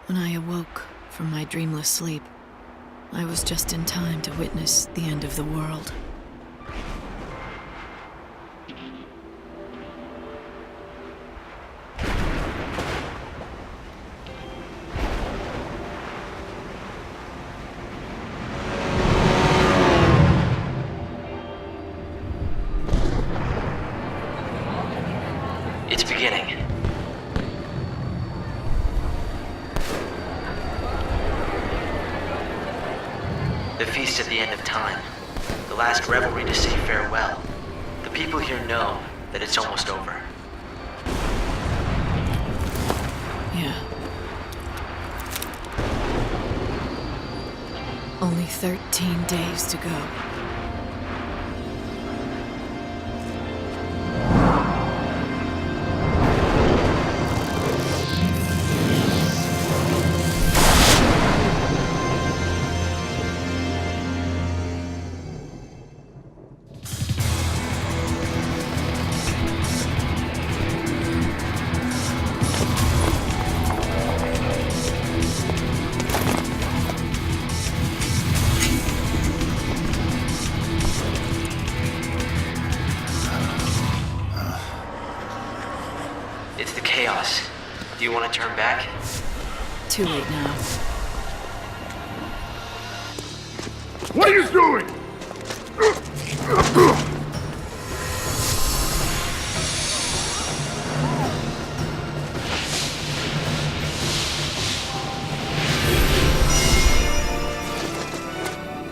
When I awoke from my dreamless sleep, I was just in time to witness the end of the world. It's beginning. The feast at the end of time. The last revelry to say farewell. The people here know that it's almost over. Yeah. Only 13 days to go. It's the chaos. Do you want to turn back? Too late now. What are you doing?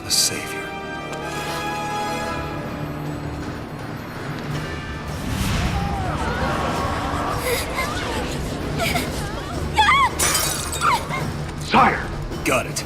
The Savior. Sire! Got it.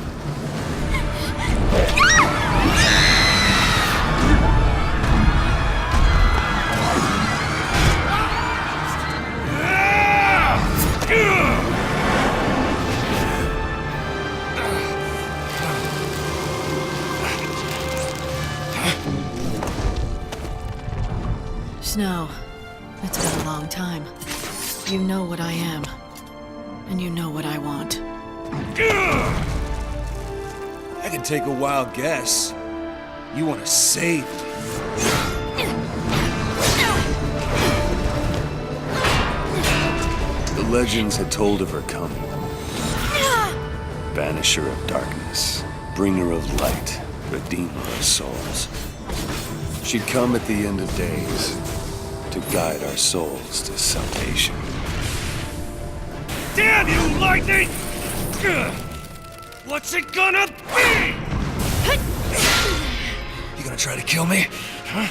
Snow, it's been a long time. You know what I am, and you know what I want. I can take a wild guess. You want to save me. The legends had told of her coming. Banisher of darkness, bringer of light, redeemer of souls. She'd come at the end of days to guide our souls to salvation. Damn you, lightning! What's it gonna be? You gonna try to kill me? Huh?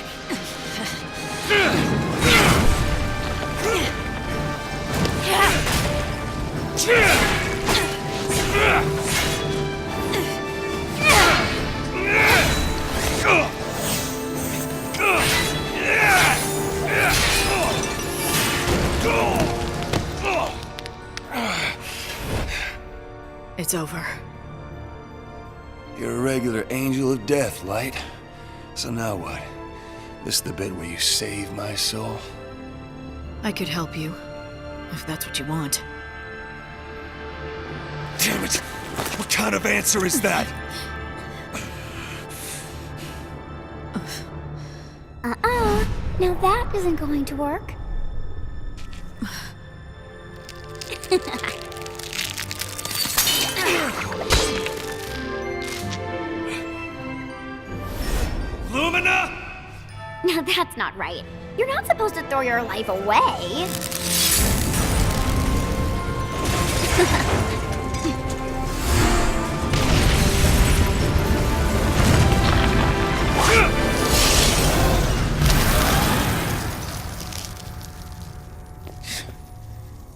It's over. You're a regular angel of death, Light. So now what? This the bit where you save my soul? I could help you, if that's what you want. Damn it! What kind of answer is that? Now that isn't going to work. Lumina! Now that's not right. You're not supposed to throw your life away.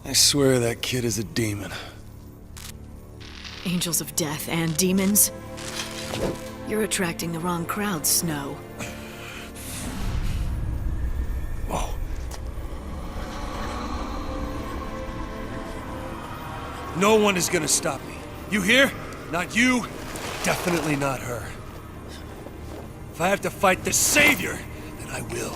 I swear that kid is a demon. Angels of death and demons? You're attracting the wrong crowd, Snow. Whoa. No one is gonna stop me. You hear? Not you, definitely not her. If I have to fight the Savior, then I will.